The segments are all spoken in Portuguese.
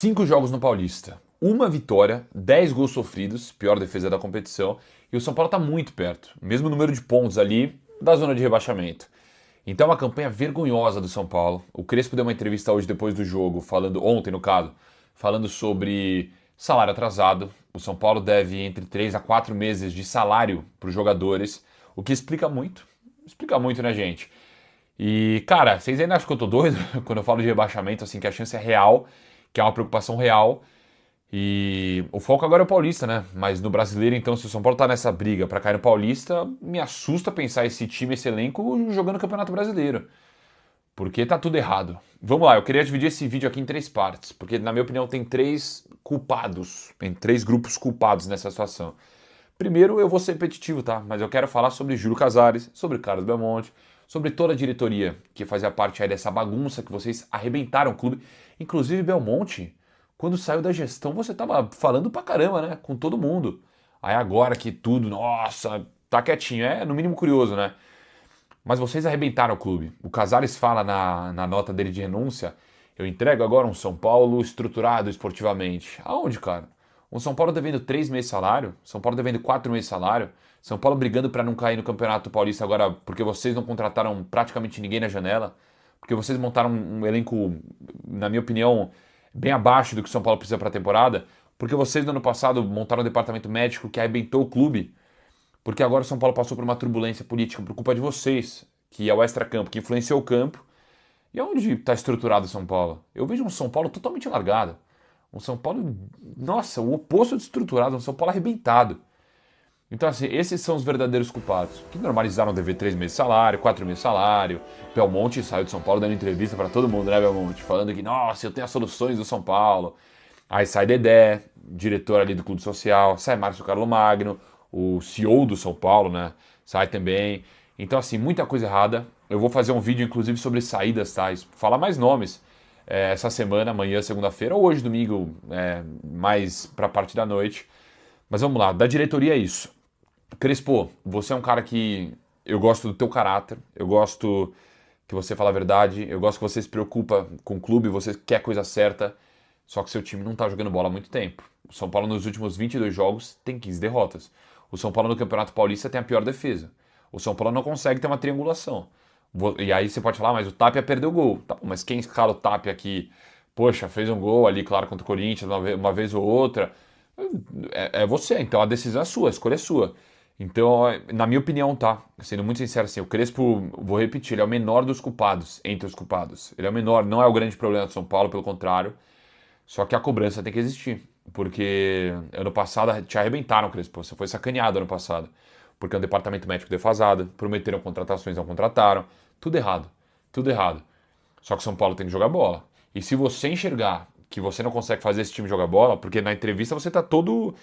5 jogos no Paulista, uma vitória, 10 gols sofridos, pior defesa da competição, e o São Paulo está muito perto, mesmo número de pontos ali da zona de rebaixamento. Então é uma campanha vergonhosa do São Paulo. O Crespo deu uma entrevista hoje depois do jogo, ontem no caso, falando sobre salário atrasado. O São Paulo deve entre 3 a 4 meses de salário para os jogadores, o que explica muito, né, gente? E, cara, vocês ainda acham que eu tô doido quando eu falo de rebaixamento, assim, que a chance é real, que é uma preocupação real. E o foco agora é o Paulista, né? Mas no Brasileiro, então, se o São Paulo tá nessa briga pra cair no Paulista, me assusta pensar esse time, esse elenco jogando o Campeonato Brasileiro. Porque tá tudo errado. Vamos lá, eu queria dividir esse vídeo aqui em três partes, porque na minha opinião tem três culpados, tem três grupos culpados nessa situação. Primeiro, eu vou ser repetitivo, tá? Mas eu quero falar sobre Júlio Casares, sobre Carlos Belmonte, sobre toda a diretoria que fazia parte aí dessa bagunça que vocês arrebentaram o clube. Inclusive, Belmonte, quando saiu da gestão, você tava falando pra caramba, né? Com todo mundo. Aí agora que tudo, nossa, tá quietinho. É no mínimo curioso, né? Mas vocês arrebentaram o clube. O Casares fala na nota dele de renúncia: eu entrego agora um São Paulo estruturado esportivamente. Aonde, cara? Um São Paulo devendo 3 meses de salário, São Paulo devendo 4 meses de salário, São Paulo brigando para não cair no Campeonato Paulista agora porque vocês não contrataram praticamente ninguém na janela, porque vocês montaram um elenco, na minha opinião, bem abaixo do que o São Paulo precisa para a temporada, porque vocês no ano passado montaram um departamento médico que arrebentou o clube, porque agora o São Paulo passou por uma turbulência política por culpa de vocês, que é o extracampo, que influenciou o campo. E aonde está estruturado o São Paulo? Eu vejo um São Paulo totalmente largado. Um São Paulo, nossa, o oposto de estruturado, um São Paulo arrebentado. Então, assim, esses são os verdadeiros culpados, que normalizaram dever 3 meses de salário, 4 meses de salário. Belmonte saiu de São Paulo dando entrevista para todo mundo, né, Belmonte? Falando que, nossa, eu tenho as soluções do São Paulo. Aí sai Dedé, diretor ali do Clube Social, sai Márcio Carlomagno, o CEO do São Paulo, né? Sai também. Então, assim, muita coisa errada. Eu vou fazer um vídeo, inclusive, sobre saídas, tá? Falar mais nomes essa semana, amanhã, segunda-feira, ou hoje, domingo, mais para a parte da noite. Mas vamos lá, da diretoria é isso. Crespo, você é um cara que eu gosto do teu caráter, eu gosto que você fala a verdade, eu gosto que você se preocupa com o clube, você quer a coisa certa, só que seu time não tá jogando bola há muito tempo. O São Paulo nos últimos 22 jogos tem 15 derrotas. O São Paulo no Campeonato Paulista tem a pior defesa. O São Paulo não consegue ter uma triangulação. E aí você pode falar, mas o Tapia perdeu o gol. Tá bom, mas quem escala o Tapia aqui? Poxa, fez um gol ali, claro, contra o Corinthians, uma vez ou outra. É você, então a decisão é sua, a escolha é sua. Então, na minha opinião, tá? Sendo muito sincero, assim, o Crespo, vou repetir, ele é o menor dos culpados, entre os culpados. Ele é o menor, não é o grande problema do São Paulo, pelo contrário. Só que a cobrança tem que existir. Porque ano passado te arrebentaram, Crespo. Você foi sacaneado ano passado. Porque é um departamento médico defasado, prometeram contratações, não contrataram. Tudo errado. Tudo errado. Só que o São Paulo tem que jogar bola. E se você enxergar que você não consegue fazer esse time jogar bola, porque na entrevista você tá todo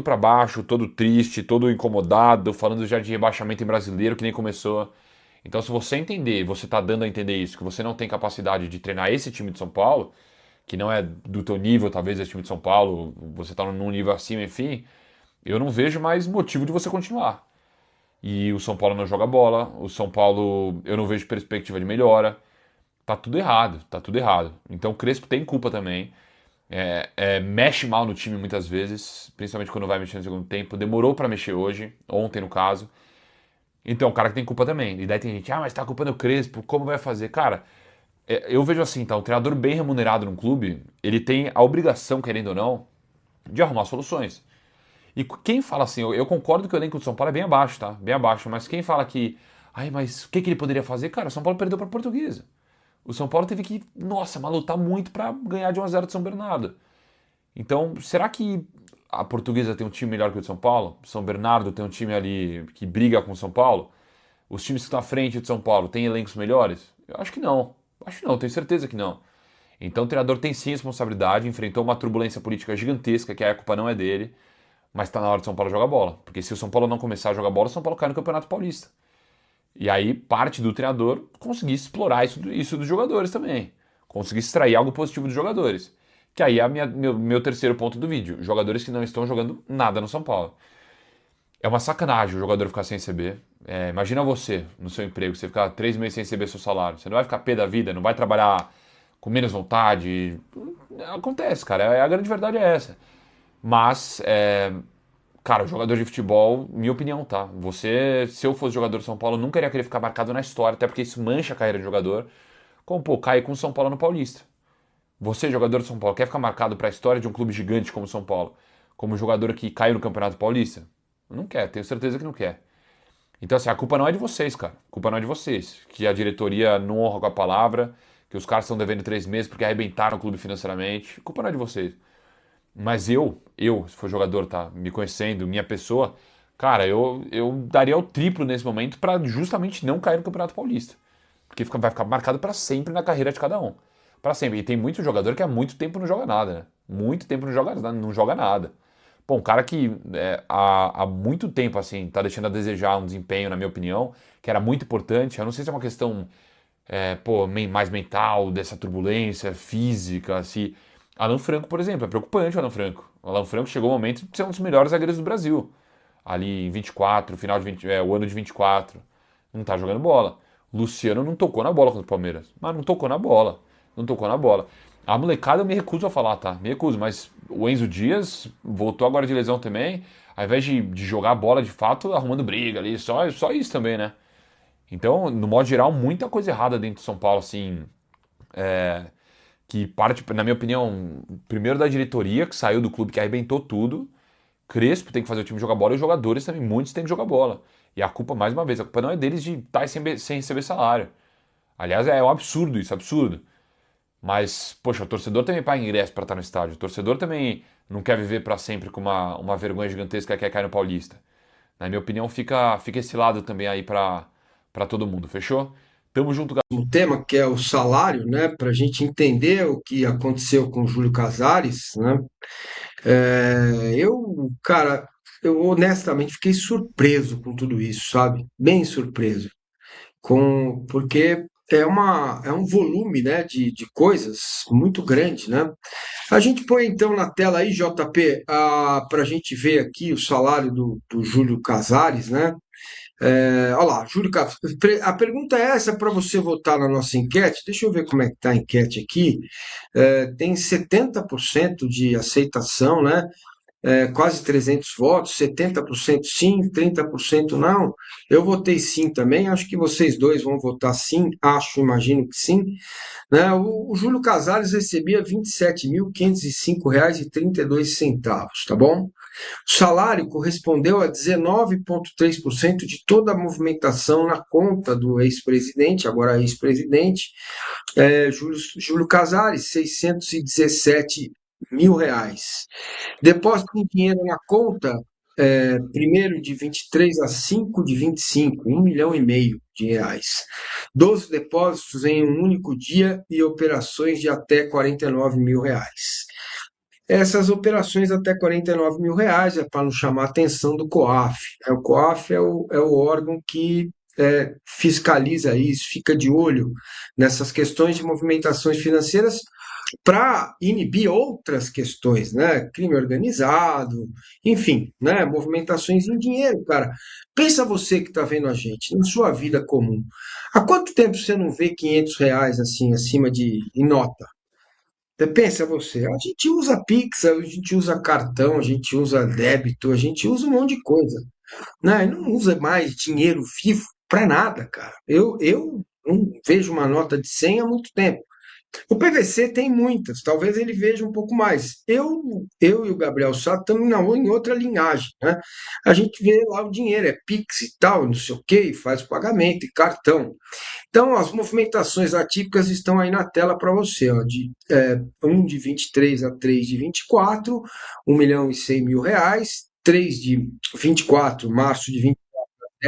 para baixo, todo triste, todo incomodado, falando já de rebaixamento em brasileiro que nem começou. Então, se você entender, você tá dando a entender isso, que você não tem capacidade de treinar esse time de São Paulo, que não é do teu nível, talvez, esse time de São Paulo, você tá num nível acima, enfim, eu não vejo mais motivo de você continuar. E o São Paulo não joga bola, o São Paulo eu não vejo perspectiva de melhora. Tá tudo errado, tá tudo errado. Então o Crespo tem culpa também. Mexe mal no time muitas vezes, principalmente quando vai mexer no segundo tempo. Demorou pra mexer hoje, ontem no caso. Então, o cara que tem culpa também. E daí tem gente, mas tá culpando o Crespo, como vai fazer? Cara, eu vejo assim, tá? Um treinador bem remunerado num clube, ele tem a obrigação, querendo ou não, de arrumar soluções. E quem fala assim, eu concordo que o elenco do São Paulo é bem abaixo, tá? Bem abaixo, mas quem fala que, mas o que ele poderia fazer? Cara, o São Paulo perdeu pra Portuguesa. O São Paulo teve que, nossa, mas lutar muito pra ganhar de 1 a 0 de São Bernardo. Então, será que a Portuguesa tem um time melhor que o de São Paulo? São Bernardo tem um time ali que briga com o São Paulo? Os times que estão à frente de São Paulo têm elencos melhores? Eu acho que não. Acho que não, tenho certeza que não. Então o treinador tem sim responsabilidade, enfrentou uma turbulência política gigantesca, que a culpa não é dele, mas está na hora de São Paulo jogar bola. Porque se o São Paulo não começar a jogar bola, o São Paulo cai no Campeonato Paulista. E aí parte do treinador conseguir explorar isso dos jogadores também. Conseguir extrair algo positivo dos jogadores. Que aí é meu terceiro ponto do vídeo. Jogadores que não estão jogando nada no São Paulo. É uma sacanagem o jogador ficar sem receber. Imagina você, no seu emprego, você ficar 3 meses sem receber seu salário. Você não vai ficar pé da vida, não vai trabalhar com menos vontade. Acontece, cara. A grande verdade é essa. Mas, cara, o jogador de futebol, minha opinião, tá? Você, se eu fosse jogador de São Paulo, nunca iria querer ficar marcado na história, até porque isso mancha a carreira de jogador. Como, pô, cair com o São Paulo no Paulista. Você, jogador de São Paulo, quer ficar marcado para a história de um clube gigante como o São Paulo, como jogador que caiu no Campeonato Paulista? Não quer, tenho certeza que não quer. Então, assim, a culpa não é de vocês, cara. A culpa não é de vocês. Que a diretoria não honra com a palavra, que os caras estão devendo 3 meses porque arrebentaram o clube financeiramente. A culpa não é de vocês. Mas se for jogador, tá? Me conhecendo, minha pessoa, cara, eu daria o triplo nesse momento para justamente não cair no Campeonato Paulista. Porque vai ficar marcado para sempre na carreira de cada um. Para sempre. E tem muito jogador que há muito tempo não joga nada, né? Muito tempo não joga nada. Pô, um cara que há muito tempo, assim, tá deixando a desejar um desempenho, na minha opinião, que era muito importante. Eu não sei se é uma questão, mais mental, dessa turbulência física, se... Alan Franco, por exemplo, é preocupante o Alan Franco. O Alan Franco chegou o momento de ser um dos melhores zagueiros do Brasil. Ali em 24, final de 20, o ano de 24. Não tá jogando bola. O Luciano não tocou na bola contra o Palmeiras. Mas não tocou na bola. Não tocou na bola. A molecada eu me recuso a falar, tá? Me recuso, mas o Enzo Dias voltou agora de lesão também. Ao invés de jogar a bola de fato, arrumando briga ali. Só isso também, né? Então, no modo geral, muita coisa errada dentro de São Paulo, assim. Que parte, na minha opinião, primeiro da diretoria, que saiu do clube, que arrebentou tudo. Crespo tem que fazer o time jogar bola e os jogadores também, muitos têm que jogar bola. E a culpa, mais uma vez, a culpa não é deles de estar sem receber salário. Aliás, é um absurdo isso, absurdo. Mas, poxa, o torcedor também paga ingresso para estar no estádio. O torcedor também não quer viver para sempre com uma vergonha gigantesca que é cair no Paulista. Na minha opinião, fica esse lado também aí para todo mundo, fechou? Tamo junto, galera. Um tema que é o salário, né, para a gente entender o que aconteceu com o Júlio Casares, né? Cara, eu honestamente fiquei surpreso com tudo isso, sabe? Bem surpreso, porque é um volume, né, de coisas muito grande, né? A gente põe então na tela aí, JP, para a gente ver aqui o salário do Júlio Casares, né? Olha lá, Júlio Carlos, a pergunta é essa para você votar na nossa enquete. Deixa eu ver como é que está a enquete aqui. Tem 70% de aceitação, né? Quase 300 votos, 70% sim, 30% não. Eu votei sim também, acho que vocês dois vão votar sim, imagino que sim. Né? O Júlio Casares recebia R$ 27.505,32, tá bom? O salário correspondeu a 19,3% de toda a movimentação na conta do ex-presidente, agora ex-presidente, Júlio Casares, R$ 617 mil. Depósito em dinheiro na conta, primeiro de 23 a 5 de 25, 1,5 milhão de reais. 12 depósitos em um único dia e operações de até R$ 49 mil. Essas operações até R$ 49 mil é para não chamar a atenção do COAF, né? O COAF é o órgão que fiscaliza isso, fica de olho nessas questões de movimentações financeiras para inibir outras questões, né? Crime organizado, enfim, né? Movimentações em dinheiro, cara. Pensa você que está vendo a gente, na sua vida comum. Há quanto tempo você não vê R$ 500 assim, acima em nota? Pensa você, a gente usa Pix, a gente usa cartão, a gente usa débito, a gente usa um monte de coisa, né? E não usa mais dinheiro vivo para nada, cara. Eu não vejo uma nota de 100 há muito tempo. O PVC tem muitas, talvez ele veja um pouco mais. Eu e o Gabriel Sato estamos em outra linhagem, né? A gente vê lá o dinheiro, é Pix e tal, não sei o quê, faz o pagamento e cartão. Então, as movimentações atípicas estão aí na tela para você, ó, um de 23 a 3 de 24, R$ 1.100.000, 3 de 24, março de 20,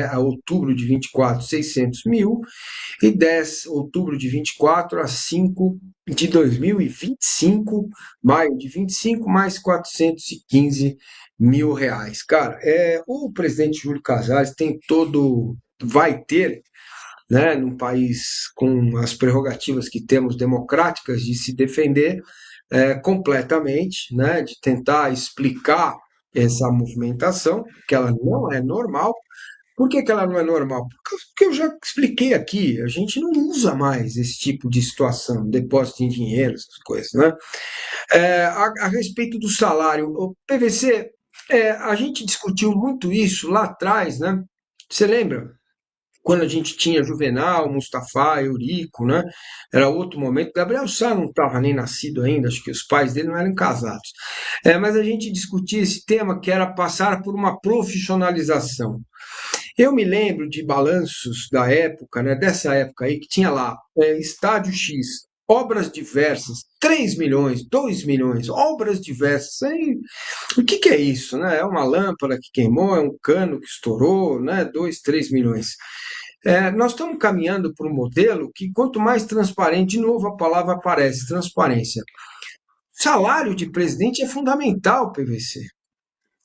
a outubro de 24, 600 mil, e 10 outubro de 24 a 5 de 2025, maio de 25, mais R$ 415 mil. Cara, o presidente Júlio Casares vai ter, né, num país com as prerrogativas que temos democráticas de se defender completamente, né, de tentar explicar essa movimentação, que ela não é normal, Por que que ela não é normal? Porque eu já expliquei aqui, a gente não usa mais esse tipo de situação, depósito em dinheiro, essas coisas, né? A respeito do salário, o PVC, a gente discutiu muito isso lá atrás, né? Você lembra? Quando a gente tinha Juvenal, Mustafa, Eurico, né? Era outro momento. Gabriel Sá não estava nem nascido ainda, acho que os pais dele não eram casados. Mas a gente discutia esse tema que era passar por uma profissionalização. Eu me lembro de balanços da época, né, dessa época aí, que tinha lá Estádio X, obras diversas, 3 milhões, 2 milhões, obras diversas. Aí, o que, que é isso? Né? É uma lâmpada que queimou, é um cano que estourou, né? 2, 3 milhões. Nós estamos caminhando para um modelo que, quanto mais transparente, de novo a palavra aparece, transparência. Salário de presidente é fundamental, PVC.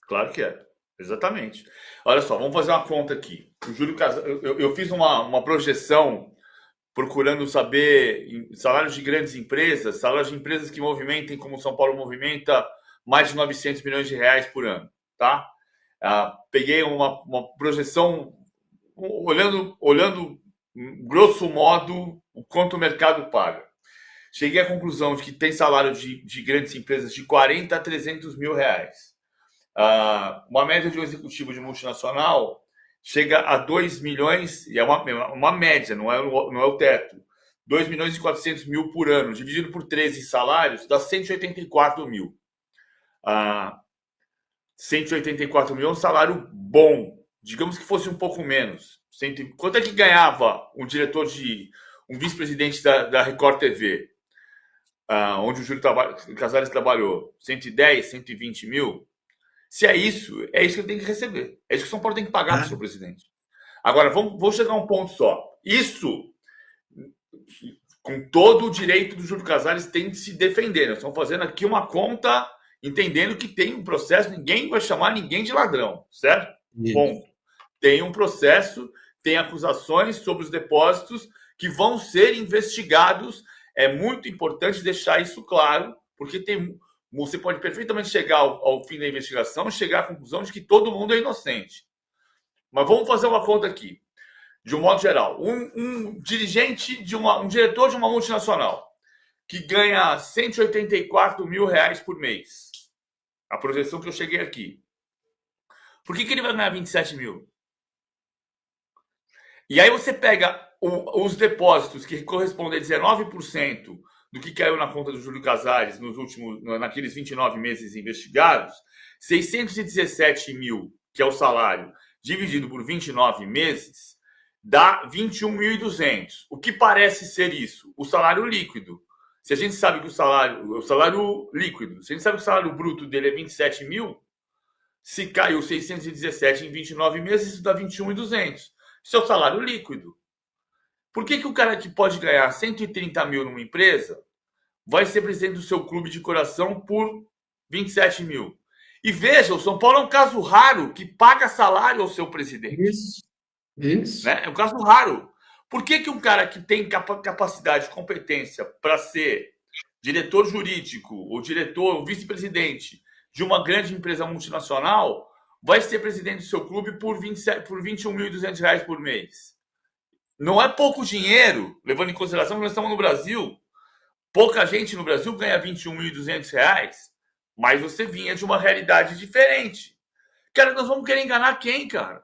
Claro que é. Exatamente. Olha só, vamos fazer uma conta aqui. O Júlio Casares, eu fiz uma projeção procurando saber salários de grandes empresas, salários de empresas que movimentem, como São Paulo movimenta, mais de 900 milhões de reais por ano, tá? Peguei uma projeção olhando grosso modo o quanto o mercado paga. Cheguei à conclusão de que tem salário de grandes empresas de 40 a 300 mil reais. Uma média de um executivo de multinacional chega a 2 milhões, e é uma média, não é o teto. 2 milhões e 400 mil por ano, dividido por 13 salários, dá 184 mil. 184 mil é um salário bom. Digamos que fosse um pouco menos. Quanto é que ganhava um diretor um vice-presidente da Record TV, onde o Júlio Casares trabalhou? 110, 120 mil? Se é isso que ele tem que receber. É isso que o São Paulo tem que pagar para o seu presidente. Agora, vamos chegar a um ponto só. Isso, com todo o direito do Júlio Casares, tem que se defender. Nós estamos fazendo aqui uma conta, entendendo que tem um processo, ninguém vai chamar ninguém de ladrão, certo? Isso. Ponto. Tem um processo, tem acusações sobre os depósitos que vão ser investigados. É muito importante deixar isso claro, porque você pode perfeitamente chegar ao fim da investigação e chegar à conclusão de que todo mundo é inocente. Mas vamos fazer uma conta aqui. De um modo geral, um dirigente, um diretor de uma multinacional que ganha 184 mil reais por mês, a projeção que eu cheguei aqui, por que ele vai ganhar 27 mil? E aí você pega os depósitos que correspondem a 19% do que caiu na conta do Júlio Casares naqueles 29 meses investigados, 617 mil, que é o salário, dividido por 29 meses, dá 21.200. O que parece ser isso? O salário líquido. Se a gente sabe que o salário líquido, se a gente sabe que o salário bruto dele é 27 mil, se caiu 617 em 29 meses, isso dá 21.200. Isso é o salário líquido. Por que o cara que pode ganhar 130 mil numa empresa vai ser presidente do seu clube de coração por 27 mil? E veja, o São Paulo é um caso raro que paga salário ao seu presidente. Isso. Né? É um caso raro. Por que um cara que tem capacidade, competência para ser diretor jurídico ou diretor ou vice-presidente de uma grande empresa multinacional vai ser presidente do seu clube por 21.200 reais por mês? Não é pouco dinheiro, levando em consideração que nós estamos no Brasil. Pouca gente no Brasil ganha 21.200 reais, mas você vinha de uma realidade diferente. Cara, nós vamos querer enganar quem, cara?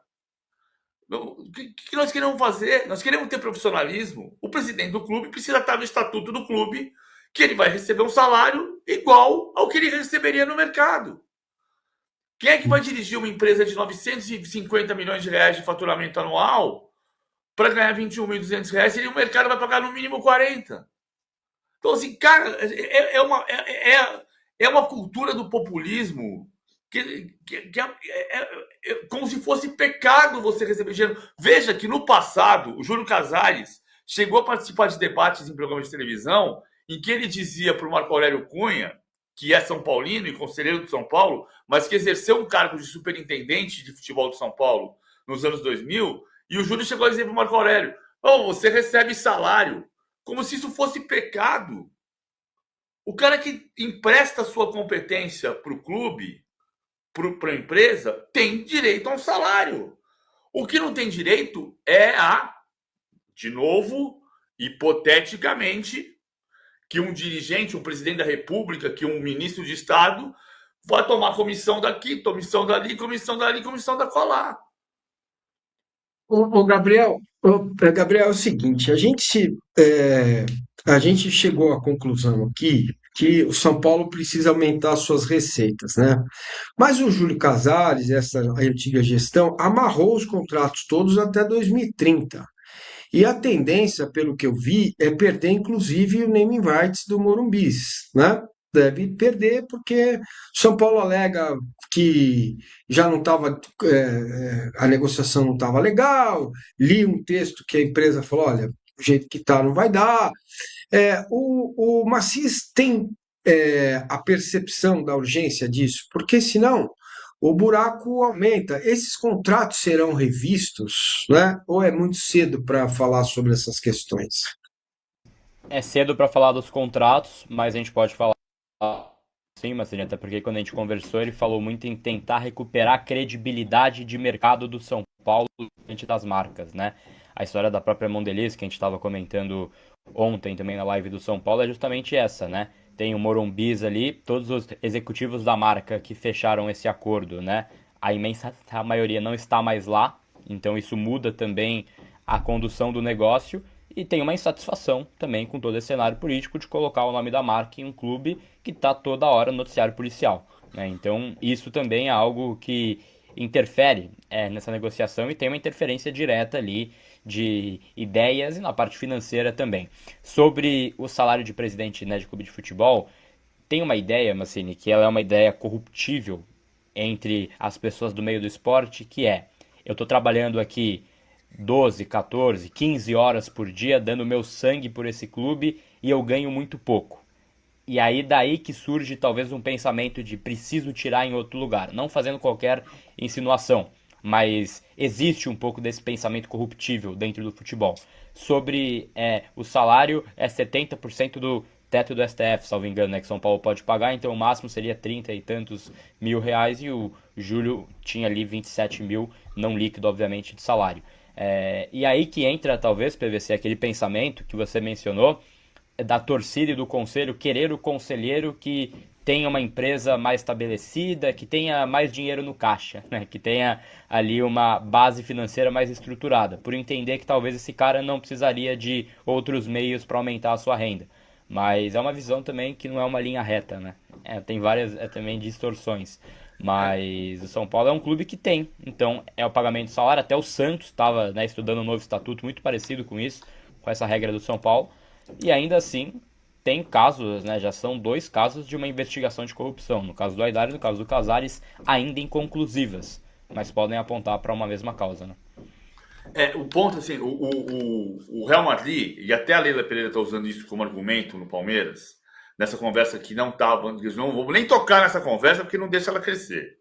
O que nós queremos fazer? Nós queremos ter profissionalismo. O presidente do clube precisa estar no estatuto do clube, que ele vai receber um salário igual ao que ele receberia no mercado. Quem é que vai dirigir uma empresa de 950 milhões de reais de faturamento anual para ganhar 21.200 reais, e o mercado vai pagar no mínimo 40? Então, assim, cara, é uma cultura do populismo que é como se fosse pecado você receber dinheiro. Veja que no passado, o Júlio Casares chegou a participar de debates em programas de televisão em que ele dizia para o Marco Aurélio Cunha, que é São Paulino e conselheiro de São Paulo, mas que exerceu um cargo de superintendente de futebol de São Paulo nos anos 2000, e o Júlio chegou a dizer para o Marco Aurélio: você recebe salário, como se isso fosse pecado. O cara que empresta sua competência para o clube, para a empresa, tem direito a um salário. O que não tem direito é de novo, hipoteticamente, que um dirigente, um presidente da República, que um ministro de Estado vai tomar comissão daqui, comissão dali, comissão dali, comissão da colar. Gabriel, é o seguinte, a gente chegou à conclusão aqui que o São Paulo precisa aumentar suas receitas, né? Mas o Júlio Casares, essa antiga gestão, amarrou os contratos todos até 2030. E a tendência, pelo que eu vi, é perder inclusive o naming rights do Morumbis, né? Deve perder porque São Paulo alega que já não estava, a negociação não estava legal. Li um texto que a empresa falou: olha, do jeito que está não vai dar. O Maciz tem a percepção da urgência disso, porque senão o buraco aumenta. Esses contratos serão revistos, né? Ou é muito cedo para falar sobre essas questões? É cedo para falar dos contratos, mas a gente pode falar sim, mas até porque quando a gente conversou, ele falou muito em tentar recuperar a credibilidade de mercado do São Paulo diante das marcas, né? A história da própria Mondelez, que a gente estava comentando ontem também na live do São Paulo, é justamente essa, né? Tem o Morumbis ali, todos os executivos da marca que fecharam esse acordo, né? A imensa maioria não está mais lá, então isso muda também a condução do negócio. E tem uma insatisfação também com todo esse cenário político de colocar o nome da marca em um clube que está toda hora no noticiário policial, né? Então isso também é algo que interfere nessa negociação e tem uma interferência direta ali de ideias e na parte financeira também. Sobre o salário de presidente, né, de clube de futebol, tem uma ideia, Massini, que ela é uma ideia corruptível entre as pessoas do meio do esporte, que é: eu estou trabalhando aqui 12, 14, 15 horas por dia dando meu sangue por esse clube e eu ganho muito pouco. E aí daí que surge talvez um pensamento de preciso tirar em outro lugar, não fazendo qualquer insinuação, mas existe um pouco desse pensamento corruptível dentro do futebol. Sobre o salário é 70% do teto do STF, salvo engano, né, que São Paulo pode pagar, então o máximo seria 30 e tantos mil reais e o Júlio tinha ali 27 mil, não líquido obviamente, de salário. E aí que entra, talvez, PVC, aquele pensamento que você mencionou, da torcida e do conselho querer o conselheiro que tenha uma empresa mais estabelecida, que tenha mais dinheiro no caixa, né? Que tenha ali uma base financeira mais estruturada, por entender que talvez esse cara não precisaria de outros meios para aumentar a sua renda. Mas é uma visão também que não é uma linha reta, né? Tem várias também distorções. Mas o São Paulo é um clube que tem, então é o pagamento de salário. Até o Santos estava, né, estudando um novo estatuto muito parecido com isso, com essa regra do São Paulo. E ainda assim, tem casos, né, já são 2 casos de uma investigação de corrupção. No caso do Aidar e no caso do Casares, ainda inconclusivas, mas podem apontar para uma mesma causa, né? O ponto, assim, o Real Madrid, e até a Leila Pereira está usando isso como argumento no Palmeiras, nessa conversa que não estava, não vou nem tocar nessa conversa porque não deixa ela crescer.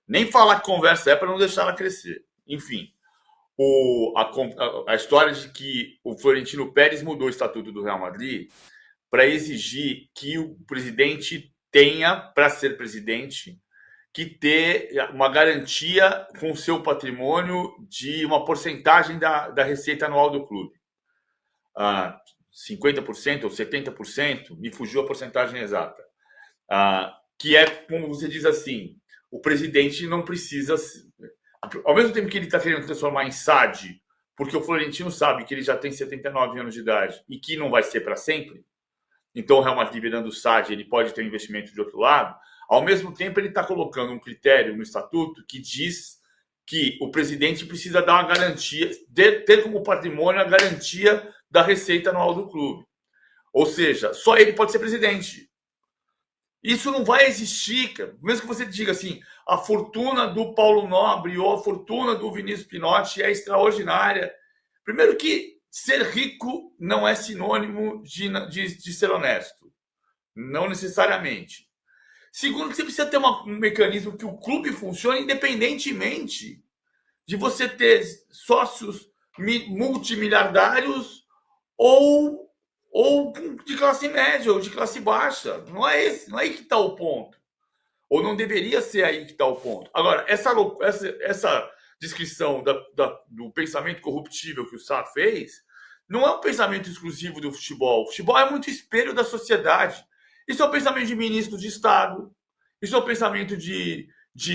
Nem falar que conversa é para não deixar ela crescer. Enfim, a história de que o Florentino Pérez mudou o estatuto do Real Madrid para exigir que o presidente tenha, para ser presidente, que ter uma garantia com o seu patrimônio de uma porcentagem da receita anual do clube. 50% ou 70%, me fugiu a porcentagem exata. Que é, como você diz assim, o presidente não precisa... Ao mesmo tempo que ele está querendo transformar em SAD, porque o Florentino sabe que ele já tem 79 anos de idade e que não vai ser para sempre, então o Real Madrid virando SAD, ele pode ter um investimento de outro lado. Ao mesmo tempo, ele está colocando um critério no estatuto que diz que o presidente precisa dar uma garantia, ter como patrimônio a garantia da receita anual do clube. Ou seja, só ele pode ser presidente. Isso não vai existir, cara. Mesmo que você diga assim, a fortuna do Paulo Nobre ou a fortuna do Vinícius Pinotti é extraordinária. Primeiro que ser rico não é sinônimo de ser honesto. Não necessariamente. Segundo, que você precisa ter um mecanismo que o clube funcione independentemente de você ter sócios multimilhardários ou de classe média ou de classe baixa. Não é aí que está o ponto. Ou não deveria ser aí que está o ponto. Agora, essa descrição do pensamento corruptível que o Sá fez, não é um pensamento exclusivo do futebol. O futebol é muito espelho da sociedade. Isso é o pensamento de ministro de Estado, isso é o pensamento de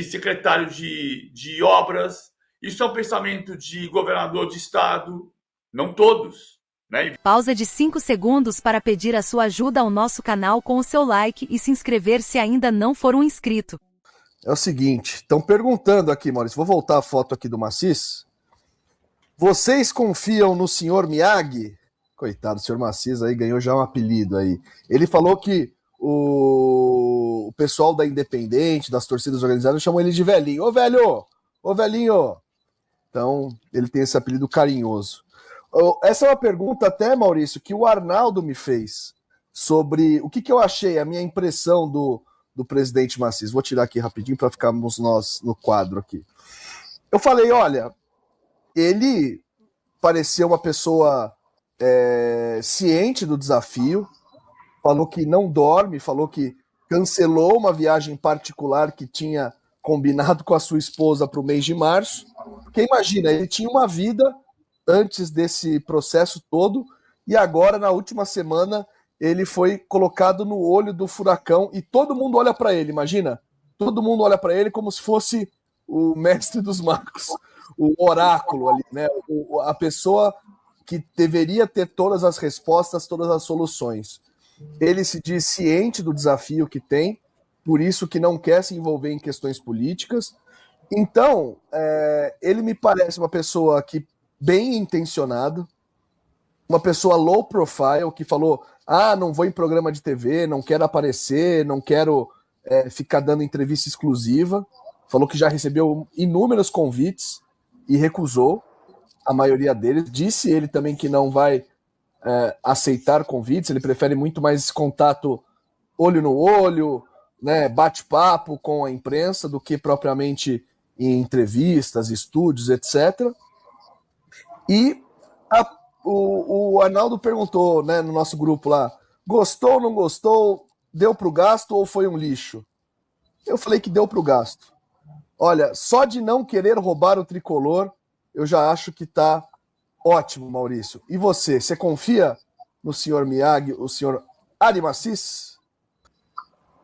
secretário de obras, isso é o pensamento de governador de Estado. Não todos, né? Pausa de 5 segundos para pedir a sua ajuda ao nosso canal com o seu like e se inscrever se ainda não for um inscrito. É o seguinte, estão perguntando aqui, Maurício, vou voltar a foto aqui do Macis. Vocês confiam no senhor Miyagi? Coitado, o senhor Macis aí ganhou já um apelido aí. Ele falou que o pessoal da Independente, das torcidas organizadas, chamam ele de velhinho. Ô velho! Ô velhinho! Então, ele tem esse apelido carinhoso. Essa é uma pergunta até, Maurício, que o Arnaldo me fez sobre o que eu achei, a minha impressão do presidente Macis. Vou tirar aqui rapidinho para ficarmos nós no quadro aqui. Eu falei, olha, ele pareceu uma pessoa ciente do desafio, falou que não dorme, falou que cancelou uma viagem particular que tinha combinado com a sua esposa para o mês de março, porque imagina, ele tinha uma vida antes desse processo todo, e agora, na última semana, ele foi colocado no olho do furacão, e todo mundo olha para ele, imagina? Todo mundo olha para ele como se fosse o mestre dos magos, o oráculo ali, né? A pessoa que deveria ter todas as respostas, todas as soluções. Ele se diz ciente do desafio que tem, por isso que não quer se envolver em questões políticas. Então, ele me parece uma pessoa que bem intencionada, uma pessoa low profile, que falou, não vou em programa de TV, não quero aparecer, não quero ficar dando entrevista exclusiva. Falou que já recebeu inúmeros convites e recusou a maioria deles. Disse ele também que não vai aceitar convites, ele prefere muito mais esse contato olho no olho, né, bate-papo com a imprensa, do que propriamente em entrevistas, estúdios, etc. E o Arnaldo perguntou, né, no nosso grupo lá, gostou, não gostou, deu para o gasto ou foi um lixo? Eu falei que deu para o gasto. Olha, só de não querer roubar o tricolor, eu já acho que está ótimo, Maurício. E você confia no senhor Miyagi, o senhor Ari Macis?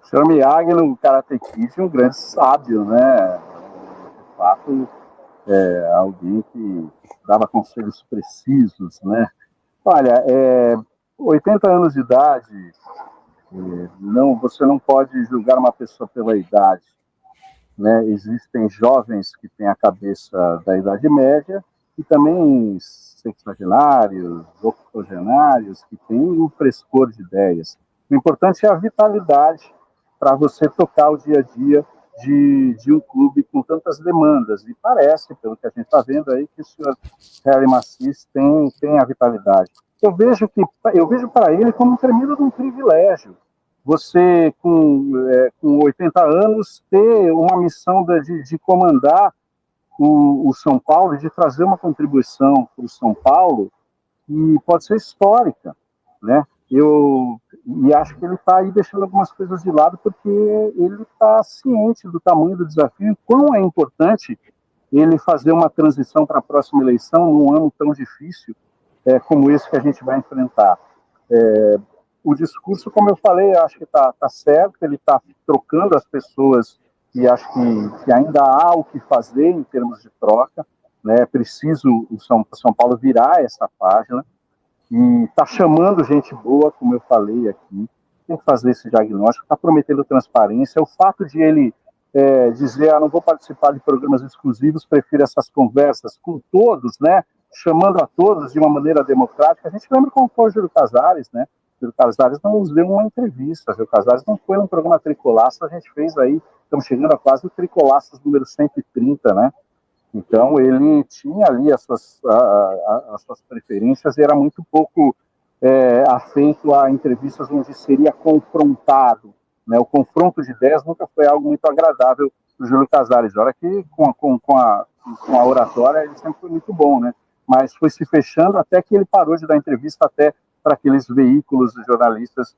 O senhor Miyagi, no Karate Kid, um grande sábio, né? De fato, alguém que dava conselhos precisos, né? Olha, 80 anos de idade, você não pode julgar uma pessoa pela idade, né? Existem jovens que têm a cabeça da Idade Média e também sexagenários, octogenários, que têm um frescor de ideias. O importante é a vitalidade para você tocar o dia a dia de um clube com tantas demandas. E parece, pelo que a gente está vendo aí, que o senhor Harry Macis tem a vitalidade. Eu vejo para ele como um tremendo de um privilégio. Você, com 80 anos, ter uma missão de comandar o São Paulo, de trazer uma contribuição para o São Paulo, que pode ser histórica, né? E acho que ele está aí deixando algumas coisas de lado, porque ele está ciente do tamanho do desafio e quão é importante ele fazer uma transição para a próxima eleição num ano tão difícil como esse que a gente vai enfrentar. O discurso, como eu falei, acho que está certo, ele está trocando as pessoas e acho que ainda há o que fazer em termos de troca, né? É preciso o São Paulo virar essa página e está chamando gente boa, como eu falei aqui, tem que fazer esse diagnóstico, está prometendo transparência. O fato de ele dizer, não vou participar de programas exclusivos, prefiro essas conversas com todos, né? Chamando a todos de uma maneira democrática. A gente lembra como foi o Júlio Casares, né? O Júlio Casares não nos deu uma entrevista, o Júlio Casares não foi num programa Tricolaço, a gente fez aí, estamos chegando a quase o Tricolaços número 130, né? Então, ele tinha ali as suas preferências e era muito pouco afeito a entrevistas onde seria confrontado, né? O confronto de ideias nunca foi algo muito agradável para o Júlio Casares. Olha que com a oratória ele sempre foi muito bom, né? Mas foi se fechando até que ele parou de dar entrevista até para aqueles veículos de jornalistas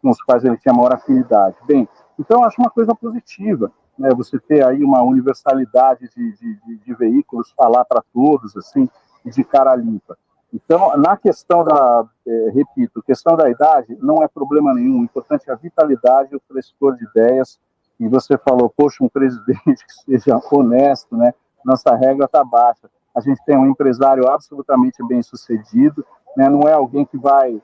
com os quais ele tinha maior afinidade. Bem, Então, eu acho uma coisa positiva, né? Você ter aí uma universalidade de veículos, falar para todos, assim, de cara limpa. Então, na questão repito, questão da idade, não é problema nenhum. O importante é a vitalidade e o frescor de ideias. E você falou, poxa, um presidente que seja honesto, né? Nossa regra está baixa. A gente tem um empresário absolutamente bem-sucedido, né? Não é alguém que vai,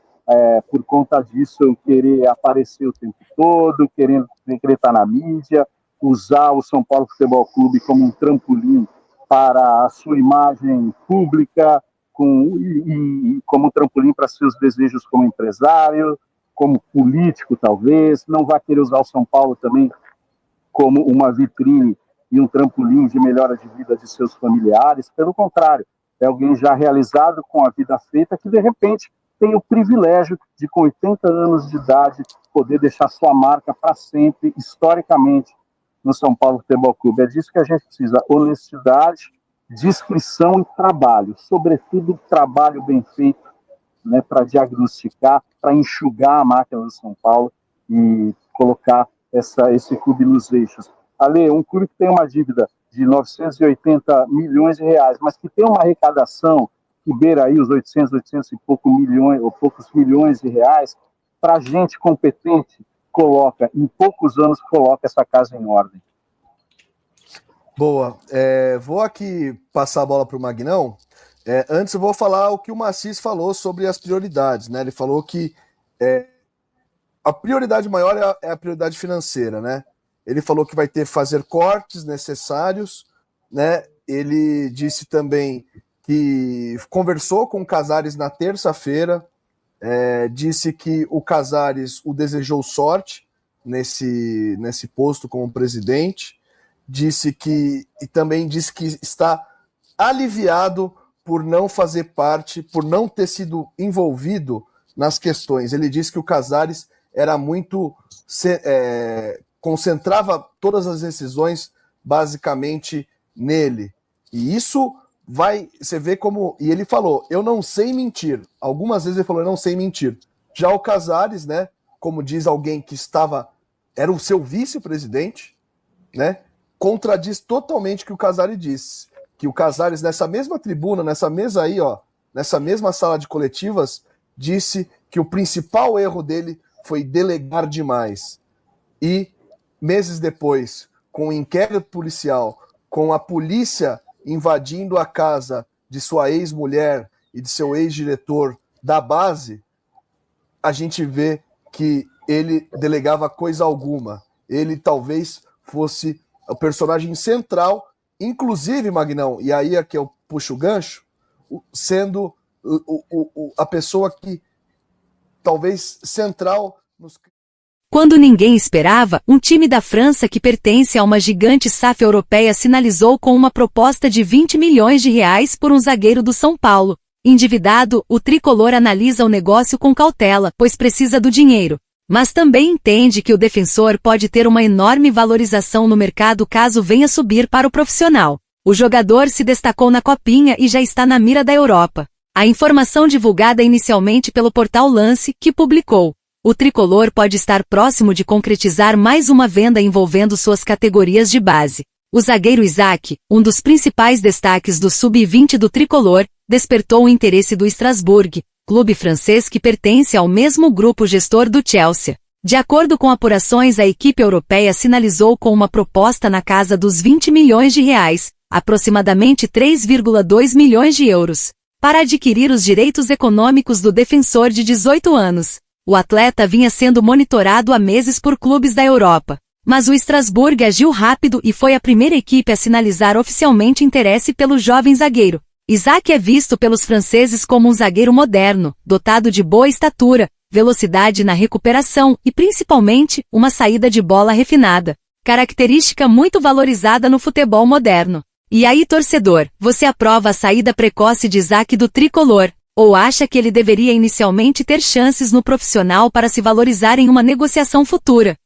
por conta disso, querer aparecer o tempo todo, querer estar na mídia, usar o São Paulo Futebol Clube como um trampolim para a sua imagem pública, e como um trampolim para seus desejos como empresário, como político, talvez. Não vai querer usar o São Paulo também como uma vitrine e um trampolim de melhora de vida de seus familiares. Pelo contrário, é alguém já realizado, com a vida feita, que de repente tem o privilégio de, com 80 anos de idade, poder deixar sua marca para sempre, historicamente, no São Paulo Futebol Clube. É disso que a gente precisa: honestidade, discrição e trabalho, sobretudo trabalho bem feito, né, para diagnosticar, para enxugar a máquina do São Paulo e colocar esse clube nos eixos. Ale, um clube que tem uma dívida de 980 milhões de reais, mas que tem uma arrecadação que beira aí os 800 e poucos milhões de reais, para gente competente, em poucos anos, coloca essa casa em ordem. Boa. Vou aqui passar a bola para o Magnão. Antes eu vou falar o que o Massis falou sobre as prioridades, né? Ele falou que a prioridade maior é a prioridade financeira, né? Ele falou que vai fazer cortes necessários, né? Ele disse também que conversou com o Casares na terça-feira, disse que o Casares o desejou sorte nesse posto como presidente, e também disse que está aliviado por não fazer parte, por não ter sido envolvido nas questões. Ele disse que o Casares era muito... concentrava todas as decisões basicamente nele. E isso você vê como... E ele falou, eu não sei mentir. Algumas vezes ele falou, eu não sei mentir. Já o Casares, né, como diz alguém que era o seu vice-presidente, né, contradiz totalmente o que o Casares disse. Que o Casares, nessa mesma tribuna, nessa mesa aí, ó, nessa mesma sala de coletivas, disse que o principal erro dele foi delegar demais. E, meses depois, com o inquérito policial, com a polícia invadindo a casa de sua ex-mulher e de seu ex-diretor da base, a gente vê que ele delegava coisa alguma. Ele talvez fosse o personagem central, inclusive, Magnão, e aí é que eu puxo o gancho, sendo a pessoa que talvez central nos... Quando ninguém esperava, um time da França que pertence a uma gigante SAF europeia sinalizou com uma proposta de 20 milhões de reais por um zagueiro do São Paulo. Endividado, o tricolor analisa o negócio com cautela, pois precisa do dinheiro. Mas também entende que o defensor pode ter uma enorme valorização no mercado caso venha subir para o profissional. O jogador se destacou na Copinha e já está na mira da Europa. A informação divulgada inicialmente pelo portal Lance, que publicou: o tricolor pode estar próximo de concretizar mais uma venda envolvendo suas categorias de base. O zagueiro Isaac, um dos principais destaques do sub-20 do tricolor, despertou o interesse do Strasbourg, clube francês que pertence ao mesmo grupo gestor do Chelsea. De acordo com apurações, a equipe europeia sinalizou com uma proposta na casa dos 20 milhões de reais, aproximadamente 3,2 milhões de euros, para adquirir os direitos econômicos do defensor de 18 anos. O atleta vinha sendo monitorado há meses por clubes da Europa, mas o Strasbourg agiu rápido e foi a primeira equipe a sinalizar oficialmente interesse pelo jovem zagueiro. Isaac é visto pelos franceses como um zagueiro moderno, dotado de boa estatura, velocidade na recuperação e principalmente uma saída de bola refinada, característica muito valorizada no futebol moderno. E aí, torcedor, você aprova a saída precoce de Isaac do tricolor? Ou acha que ele deveria inicialmente ter chances no profissional para se valorizar em uma negociação futura?